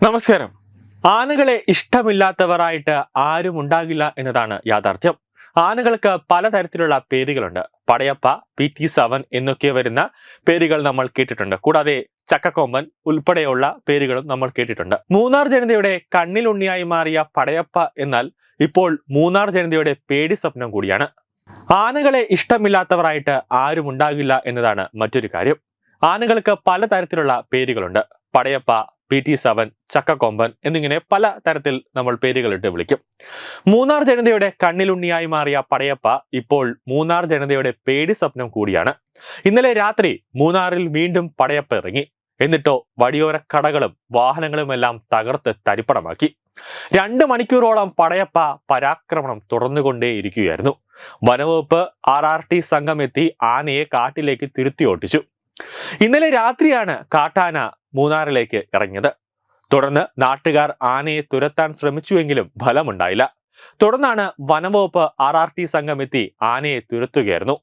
നമസ്കാരം. ആനകളെ ഇഷ്ടമില്ലാത്തവരായിട്ട് ആരും ഉണ്ടാകില്ല എന്നതാണ് യാഥാർത്ഥ്യം. ആനകൾക്ക് പലതരത്തിലുള്ള പേരുകളുണ്ട്. പടയപ്പ, PT7 എന്നൊക്കെ വരുന്ന പേരുകൾ നമ്മൾ കേട്ടിട്ടുണ്ട്. കൂടാതെ ചക്കക്കൊമ്പൻ ഉൾപ്പെടെയുള്ള പേരുകളും നമ്മൾ കേട്ടിട്ടുണ്ട്. മൂന്നാർ ജനതയുടെ കണ്ണിലുണ്ണിയായി മാറിയ പടയപ്പ എന്നാൽ ഇപ്പോൾ മൂന്നാർ ജനതയുടെ പേടി സ്വപ്നം കൂടിയാണ്. ആനകളെ ഇഷ്ടമില്ലാത്തവരായിട്ട് ആരും ഉണ്ടാകില്ല എന്നതാണ് മറ്റൊരു കാര്യം. ആനകൾക്ക് പലതരത്തിലുള്ള പേരുകളുണ്ട്. പടയപ്പ, PT7, ചക്കക്കൊമ്പൻ എന്നിങ്ങനെ പല തരത്തിൽ നമ്മൾ പേരുകളിട്ട് വിളിക്കും. മൂന്നാർ ജനതയുടെ കണ്ണിലുണ്ണിയായി മാറിയ പടയപ്പ ഇപ്പോൾ മൂന്നാർ ജനതയുടെ പേടി സ്വപ്നം കൂടിയാണ്. ഇന്നലെ രാത്രി മൂന്നാറിൽ വീണ്ടും പടയപ്പ ഇറങ്ങി. എന്നിട്ടോ വഴിയോര കടകളും വാഹനങ്ങളുമെല്ലാം തകർത്ത് തരിപ്പണമാക്കി. 2 മണിക്കൂറോളം പടയപ്പ പരാക്രമണം തുടർന്നുകൊണ്ടേയിരിക്കുകയായിരുന്നു. വനവകുപ്പ് RRT സംഘം എത്തി ആനയെ കാട്ടിലേക്ക് തിരുത്തി ഓട്ടിച്ചു. ഇന്നലെ രാത്രിയാണ് കാട്ടാന മൂന്നാറിലേക്ക് ഇറങ്ങിയത്. തുടർന്ന് നാട്ടുകാർ ആനയെ തുരത്താൻ ശ്രമിച്ചുവെങ്കിലും ഫലമുണ്ടായില്ല. തുടർന്നാണ് വനംവകുപ്പ് RRT സംഘം എത്തി ആനയെ തുരത്തുകയായിരുന്നു.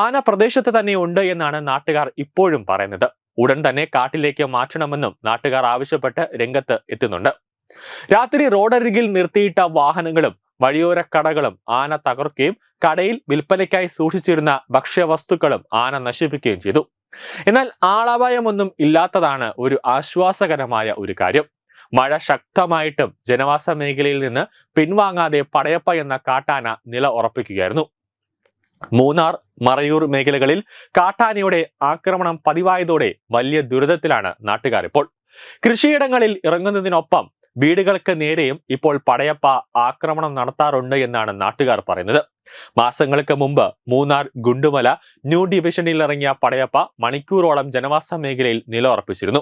ആന പ്രദേശത്ത് തന്നെ ഉണ്ട് എന്നാണ് നാട്ടുകാർ ഇപ്പോഴും പറയുന്നത്. ഉടൻ തന്നെ കാട്ടിലേക്ക് മാറ്റണമെന്നും നാട്ടുകാർ ആവശ്യപ്പെട്ട് രംഗത്ത് എത്തുന്നുണ്ട്. രാത്രി റോഡരികിൽ നിർത്തിയിട്ട വാഹനങ്ങളും വഴിയോര കടകളും ആന തകർക്കുകയും കടയിൽ വിൽപ്പനയ്ക്കായി സൂക്ഷിച്ചിരുന്ന ഭക്ഷ്യവസ്തുക്കളും ആന നശിപ്പിക്കുകയും ചെയ്തു. എന്നാൽ ആളപായമൊന്നും ഇല്ലാത്തതാണ് ഒരു ആശ്വാസകരമായ ഒരു കാര്യം. മഴ ശക്തമായിട്ടും ജനവാസ മേഖലയിൽ നിന്ന് പിൻവാങ്ങാതെ പടയപ്പ എന്ന കാട്ടാന നില ഉറപ്പിക്കുകയായിരുന്നു. മൂന്നാർ, മറയൂർ മേഖലകളിൽ കാട്ടാനയുടെ ആക്രമണം പതിവായതോടെ വലിയ ദുരിതത്തിലാണ് നാട്ടുകാർ ഇപ്പോൾ. കൃഷിയിടങ്ങളിൽ ഇറങ്ങുന്നതിനൊപ്പം വീടുകൾക്ക് നേരെയും ഇപ്പോൾ പടയപ്പ ആക്രമണം നടത്താറുണ്ട് എന്നാണ് നാട്ടുകാർ പറയുന്നത്. മാസങ്ങൾക്ക് മുമ്പ് മൂന്നാർ ഗുണ്ടുമല ന്യൂ ഡിവിഷനിൽ ഇറങ്ങിയ പടയപ്പ മണിക്കൂറോളം ജനവാസ മേഖലയിൽ നിലയുറപ്പിച്ചിരുന്നു.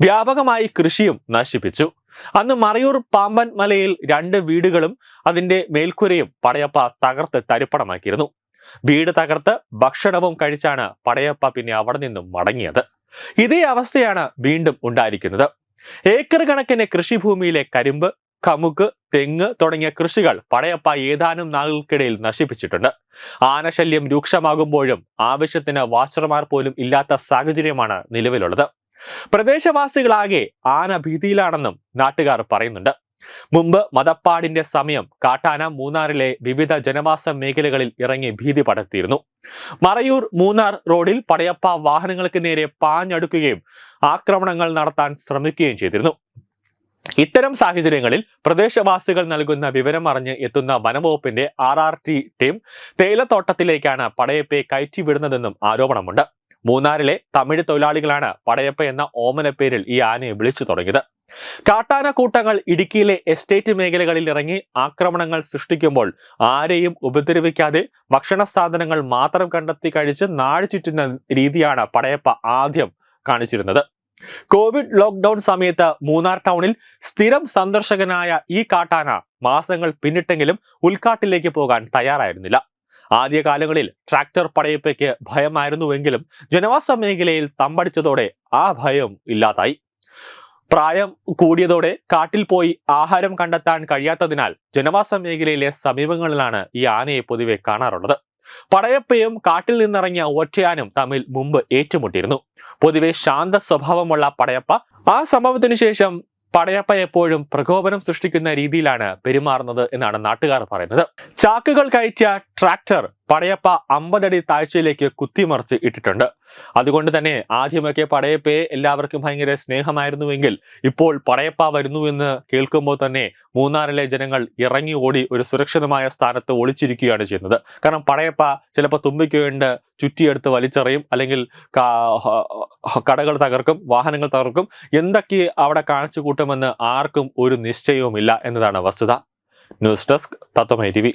വ്യാപകമായി കൃഷിയും നശിപ്പിച്ചു. അന്ന് മറയൂർ പാമ്പൻ മലയിൽ 2 വീടുകളും അതിന്റെ മേൽക്കൂരയും പടയപ്പ തകർത്ത് തരിപ്പണമാക്കിയിരുന്നു. വീട് തകർത്ത് ഭക്ഷണവും കഴിച്ചാണ് പടയപ്പ പിന്നെ അവിടെ നിന്നും മടങ്ങിയത്. ഇതേ അവസ്ഥയാണ് വീണ്ടും ഉണ്ടായിരിക്കുന്നത്. ഏക്കർ കണക്കിന് കൃഷിഭൂമിയിലെ കരിമ്പ്, കമുക്, തെങ്ങ് തുടങ്ങിയ കൃഷികൾ പടയപ്പ ഏതാനും നാളുകൾക്കിടയിൽ നശിപ്പിച്ചിട്ടുണ്ട്. ആനശല്യം രൂക്ഷമാകുമ്പോഴും ആവശ്യത്തിന് വാച്ചർമാർ പോലും ഇല്ലാത്ത സാഹചര്യമാണ് നിലവിലുള്ളത്. പ്രദേശവാസികളാകെ ആന ഭീതിയിലാണെന്നും നാട്ടുകാർ പറയുന്നുണ്ട്. മുമ്പ് മദപ്പാടിന്റെ സമയം കാട്ടാന മൂന്നാറിലെ വിവിധ ജനവാസ മേഖലകളിൽ ഇറങ്ങി ഭീതി പടർത്തിയിരുന്നു. മറയൂർ മൂന്നാർ റോഡിൽ പടയപ്പ വാഹനങ്ങൾക്ക് നേരെ പാഞ്ഞടുക്കുകയും ആക്രമണങ്ങൾ നടത്താൻ ശ്രമിക്കുകയും ചെയ്തിരുന്നു. ഇത്തരം സാഹചര്യങ്ങളിൽ പ്രദേശവാസികൾ നൽകുന്ന വിവരം അറിഞ്ഞ് എത്തുന്ന വനംവകുപ്പിന്റെ RRT ടീം തേയിലത്തോട്ടത്തിലേക്കാണ് പടയപ്പയെ കയറ്റിവിടുന്നതെന്നും ആരോപണമുണ്ട്. മൂന്നാറിലെ തമിഴ് തൊഴിലാളികളാണ് പടയപ്പ എന്ന ഓമന പേരിൽ ഈ ആനയെ വിളിച്ചു തുടങ്ങിയത്. കാട്ടാന കൂട്ടങ്ങൾ ഇടുക്കിയിലെ എസ്റ്റേറ്റ് മേഖലകളിൽ ഇറങ്ങി ആക്രമണങ്ങൾ സൃഷ്ടിക്കുമ്പോൾ ആരെയും ഉപദ്രവിക്കാതെ ഭക്ഷണ സാധനങ്ങൾ മാത്രം കണ്ടെത്തി കഴിച്ച് നാട് ചുറ്റുന്ന രീതിയാണ് പടയപ്പ ആദ്യം കാണിച്ചിരുന്നത്. കോവിഡ് ലോക്ക്ഡൌൺ സമയത്ത് മൂന്നാർ ടൗണിൽ സ്ഥിരം സന്ദർശകനായ ഈ കാട്ടാന മാസങ്ങൾ പിന്നിട്ടെങ്കിലും ഉൾക്കാട്ടിലേക്ക് പോകാൻ തയ്യാറായിരുന്നില്ല. ആദ്യകാലങ്ങളിൽ ട്രാക്ടർ പടയപ്പയ്ക്ക് ഭയമായിരുന്നുവെങ്കിലും ജനവാസ മേഖലയിൽ തമ്പടിച്ചതോടെ ആ ഭയം ഇല്ലാതായി. പ്രായം കൂടിയതോടെ കാട്ടിൽ പോയി ആഹാരം കണ്ടെത്താൻ കഴിയാത്തതിനാൽ ജനവാസ മേഖലയിലെ സമീപങ്ങളിലാണ് ഈ ആനയെ പൊതുവെ കാണാറുള്ളത്. പടയപ്പയും കാട്ടിൽ നിന്നിറങ്ങിയ ഒറ്റയാനും തമ്മിൽ മുമ്പ് ഏറ്റുമുട്ടിയിരുന്നു. പൊതുവെ ശാന്ത സ്വഭാവമുള്ള പടയപ്പ ആ സംഭവത്തിനു ശേഷം പടയപ്പ എപ്പോഴും പ്രകോപനം സൃഷ്ടിക്കുന്ന രീതിയിലാണ് പെരുമാറുന്നത് എന്നാണ് നാട്ടുകാർ പറയുന്നത്. ചാക്കുകൾ കയറ്റിയ ട്രാക്ടർ പടയപ്പ 50 അടി താഴ്ചയിലേക്ക് കുത്തിമറിച്ച് ഇട്ടിട്ടുണ്ട്. അതുകൊണ്ട് തന്നെ ആദ്യമൊക്കെ പടയപ്പയെ എല്ലാവർക്കും ഭയങ്കര സ്നേഹമായിരുന്നുവെങ്കിൽ ഇപ്പോൾ പടയപ്പ വരുന്നു എന്ന് കേൾക്കുമ്പോൾ തന്നെ മൂന്നാറിലെ ജനങ്ങൾ ഇറങ്ങി ഓടി ഒരു സുരക്ഷിതമായ സ്ഥാനത്ത് ഒളിച്ചിരിക്കുകയാണ് ചെയ്യുന്നത്. കാരണം പടയപ്പ ചിലപ്പോൾ തുമ്പിക്ക് വേണ്ടി ചുറ്റിയെടുത്ത് വലിച്ചെറിയും, അല്ലെങ്കിൽ കടകൾ തകർക്കും, വാഹനങ്ങൾ തകർക്കും, എന്തൊക്കെ അവിടെ കാണിച്ചു കൂട്ടുമെന്ന് ആർക്കും ഒരു നിശ്ചയവുമില്ല എന്നതാണ് വസ്തുത. ന്യൂസ് ഡെസ്ക് തത്വമൈ TV.